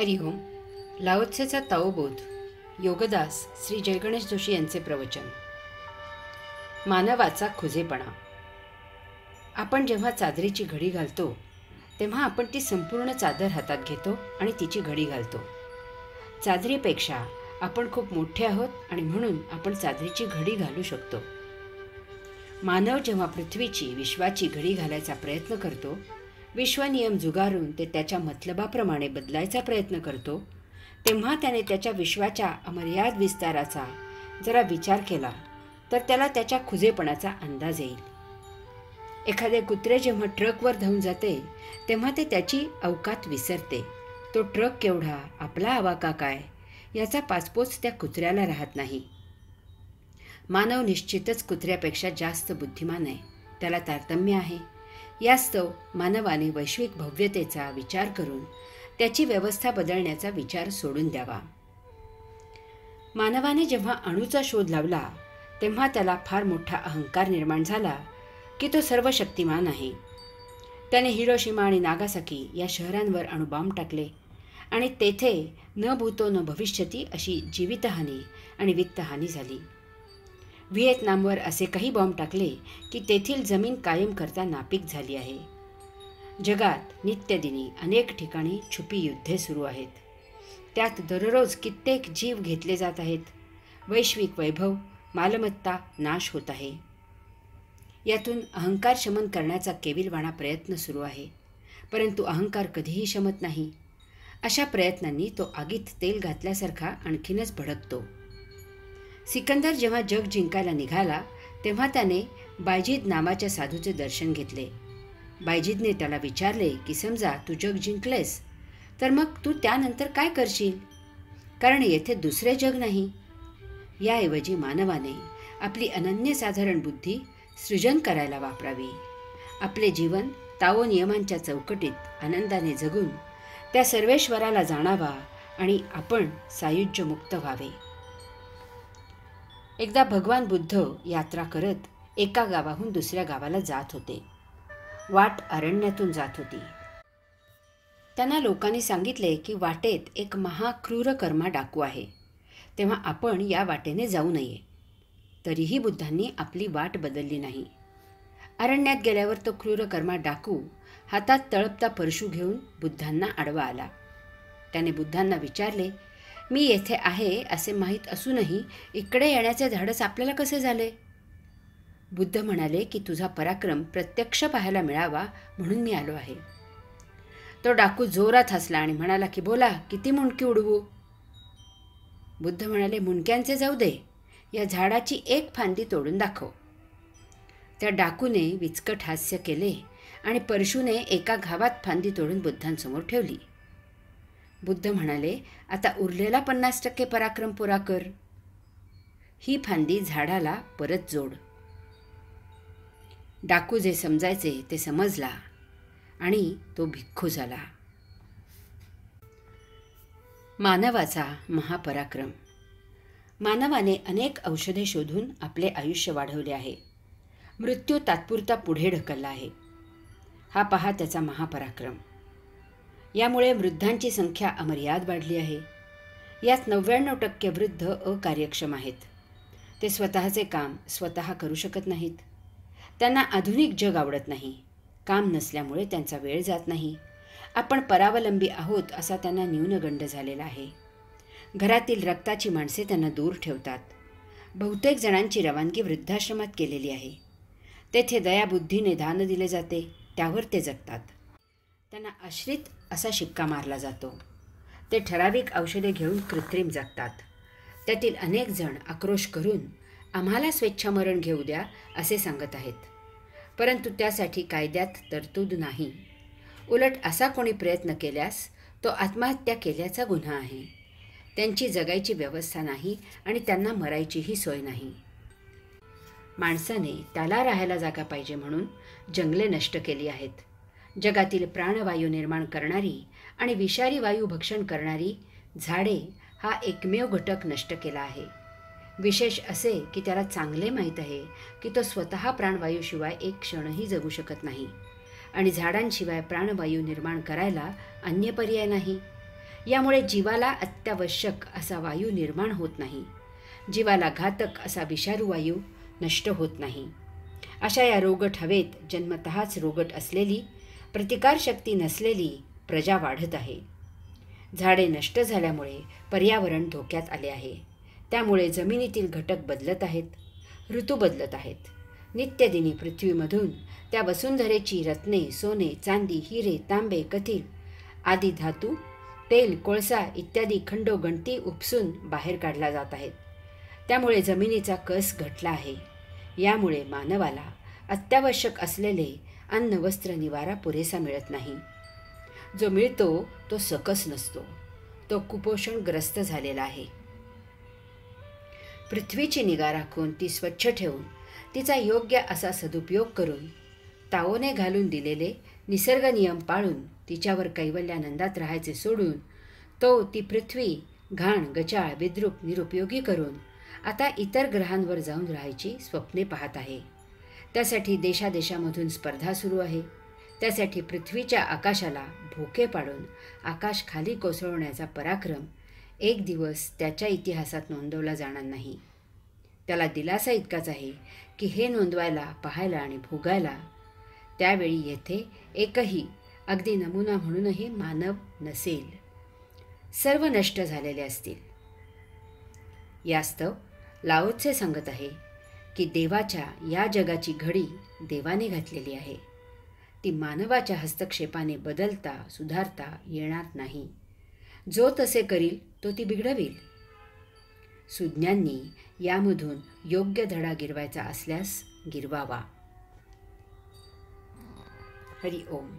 हरिओम. लाओत्सेचा ताओबोध. योगदास श्री जयगणेश जोशी यांचे प्रवचन. मानवाचा खुजेपणा. आपण जेव्हा चादरीची घडी घालतो तेव्हा आपण ती संपूर्ण चादर हातात घेतो आणि तिची घडी घालतो. चादरीपेक्षा आपण खूप मोठे आहोत आणि म्हणून आपण चादरीची घडी घालू शकतो. मानव जेव्हा पृथ्वीची विश्वाची घडी घालायचा प्रयत्न करतो, विश्वनियम जुगारून ते त्याच्या मतलबाप्रमाणे बदलायचा प्रयत्न करतो, तेव्हा त्याने त्याच्या विश्वाच्या अमर्याद विस्ताराचा जरा विचार केला तर त्याला त्याच्या खुजेपणाचा अंदाज येईल. एखादे कुत्रे जेव्हा ट्रकवर धावून जाते तेव्हा ते त्याची अवकात विसरते. तो ट्रक केवढा, आपला आवाका काय, याचा पाचपोच त्या कुत्र्याला राहत नाही. मानव निश्चितच कुत्र्यापेक्षा जास्त बुद्धिमान आहे, त्याला तारतम्य आहे. यास्तव मानवाने वैश्विक भव्यतेचा विचार करून त्याची व्यवस्था बदलण्याचा विचार सोडून द्यावा. मानवाने जेव्हा अणूचा शोध लावला तेव्हा त्याला फार मोठा अहंकार निर्माण झाला की तो सर्व शक्तिमान आहे. त्याने हिरोशिमा आणि नागासाकी या शहरांवर अणुबॉम्ब टाकले आणि तेथे न भूतो न भविष्यती अशी जीवितहानी आणि वित्तहानी झाली. व्हिएतनामवर असे काही बॉम्ब टाकले की तेथील जमीन कायम करता नापीक झाली आहे. जगात नित्यदिनी अनेक ठिकाणी छुपी युद्धे सुरू आहेत. त्यात दररोज कित्येक जीव घेतले जात आहेत. वैश्विक वैभव, मालमत्ता नाश होत आहे. यातून अहंकार शमन करण्याचा केविलवाणा प्रयत्न सुरू आहे, परंतु अहंकार कधीही शमत नाही. अशा प्रयत्नांनी तो आगीत तेल घातल्यासारखा आणखीनच भडकतो. सिकंदर जेव्हा जग जिंकायला निघाला तेव्हा त्याने बायजीद नावाच्या साधूचे दर्शन घेतले. बायजीदने त्याला विचारले की समजा तू जग जिंकलेस तर मग तू त्यानंतर काय करशील, कारण येथे दुसरे जग नाही. याऐवजी मानवाने आपली अनन्यसाधारण बुद्धी सृजन करायला वापरावी. आपले जीवन ताओ नियमांच्या चौकटीत आनंदाने जगून त्या सर्वेश्वराला जाणावा आणि आपण सायुज्यमुक्त व्हावे. एकदा भगवान बुद्ध यात्रा करत एका गावाहून दुसऱ्या गावाला जात होते. वाट अरण्यातून जात होती. त्यांना लोकांनी सांगितले की वाटेत एक महाक्रूरकर्मा डाकू आहे, तेव्हा आपण या वाटेने जाऊ नये. तरीही बुद्धांनी आपली वाट बदलली नाही. अरण्यात गेल्यावर तो क्रूरकर्मा डाकू हातात तळपता परशू घेऊन बुद्धांना आडवा आला. त्याने बुद्धांना विचारले, मी येथे आहे असे माहीत असूनही इकडे येण्याचे धाडस आपल्याला कसे झाले? बुद्ध म्हणाले की तुझा पराक्रम प्रत्यक्ष पाहायला मिळावा म्हणून मी आलो आहे. तो डाकू जोरात हसला आणि म्हणाला की बोला, किती मुंडकी उडवू? बुद्ध म्हणाले, मुंडक्यांचे जाऊ दे, या झाडाची एक फांदी तोडून दाखव. त्या डाकूने विचकट हास्य केले आणि परशूने एका घावात फांदी तोडून बुद्धांसमोर ठेवली. बुद्ध म्हणाले, आता उरलेला 50% पराक्रम पुरा कर. ही फांदी झाडाला परत जोड. डाकू जे समजायचे ते समजला आणि तो भिक्खू झाला. मानवाचा महापराक्रम. मानवाने अनेक औषधे शोधून आपले आयुष्य वाढवले आहे. मृत्यू तात्पुरता पुढे ढकलला आहे. हा पहा त्याचा महापराक्रम. यामुळे वृद्धांची संख्या अमर्याद वाढली आहे. यात 99% वृद्ध अकार्यक्षम आहेत. ते स्वतःचे काम स्वतः करू शकत नाहीत. त्यांना आधुनिक जग आवडत नाही. काम नसल्यामुळे त्यांचा वेळ जात नाही. आपण परावलंबी आहोत असा त्यांना न्यूनगंड झालेला आहे. घरातील रक्ताची माणसे त्यांना दूर ठेवतात. बहुतेक जणांची रवानगी वृद्धाश्रमात केलेली आहे. तेथे दयाबुद्धीने दान दिले जाते, त्यावर ते जगतात. त्यांना आश्रित असा शिक्का मारला जातो. ते ठराविक औषधे घेऊन कृत्रिम जगतात. त्यातील अनेक जण आक्रोश करून आम्हाला स्वेच्छामरण घेऊ द्या असे सांगत आहेत, परंतु त्यासाठी कायद्यात तरतूद नाही. उलट असा कोणी प्रयत्न केल्यास तो आत्महत्या केल्याचा गुन्हा आहे. त्यांची जगायची व्यवस्था नाही आणि त्यांना मरायचीही सोय नाही. माणसाने त्याला राहायला जागा पाहिजे म्हणून जंगले नष्ट केली आहेत. जगातील प्राणवायू निर्माण करणारी आणि विषारी वायू भक्षण करणारी झाडे हा एकमेव घटक नष्ट केला आहे. विशेष असे की त्याला चांगले माहीत आहे की तो स्वतः प्राणवायूशिवाय एक क्षणही जगू शकत नाही आणि झाडांशिवाय प्राणवायू निर्माण करायला अन्य पर्याय नाही. यामुळे जीवाला अत्यावश्यक असा वायू निर्माण होत नाही. जीवाला घातक असा विषारू वायू नष्ट होत नाही. अशा या रोगट हवेत जन्मतःच रोगट असलेली, प्रतिकारशक्ती नसलेली प्रजा वाढत आहे. झाडे नष्ट झाल्यामुळे पर्यावरण धोक्यात आले आहे. त्यामुळे जमिनीतील घटक बदलत आहेत, ऋतू बदलत आहेत. नित्यदिनी पृथ्वीमधून त्या वसुंधरेची रत्ने, सोने, चांदी, हिरे, तांबे, कथील आदी धातू, तेल, कोळसा इत्यादी खंडोगणती उपसून बाहेर काढला जात आहेत. त्यामुळे जमिनीचा कस घटला आहे. यामुळे मानवाला अत्यावश्यक असलेले अन्न, वस्त्र, निवारा पुरेसा मिळत नाही. जो मिळतो तो सकस नसतो. तो कुपोषणग्रस्त झालेला आहे. पृथ्वीची निगा राखून, ती स्वच्छ ठेवून, तिचा योग्य असा सदुपयोग करून, ताओने घालून दिलेले निसर्ग नियम पाळून, तिच्यावर कैवल्यानंदात राहायचे सोडून, तो ती पृथ्वी घाण, गचाळ, विद्रूप, निरुपयोगी करून आता इतर ग्रहांवर जाऊन राहायची स्वप्ने पाहत आहे. त्यासाठी देशादेशामधून स्पर्धा सुरू आहे. त्यासाठी पृथ्वीच्या आकाशाला भोके पाडून आकाश खाली कोसळवण्याचा पराक्रम एक दिवस त्याच्या इतिहासात नोंदवला जाणार नाही. त्याला दिलासा इतकाच आहे की हे नोंदवायला, पाहायला आणि भोगायला त्यावेळी येथे एकही अगदी नमुना म्हणूनही मानव नसेल. सर्व नष्ट झालेले असतील. यास्तव लाओत्से सांगत आहे की देवाच्या या जगाची घडी देवाने घातलेली आहे. ती मानवाच्या हस्तक्षेपाने बदलता, सुधारता येणार नाही. जो तसे करील तो ती बिघडवेल. सुज्ञांनी यामधून योग्य धडा गिरवायचा असल्यास गिरवावा. हरि ओम.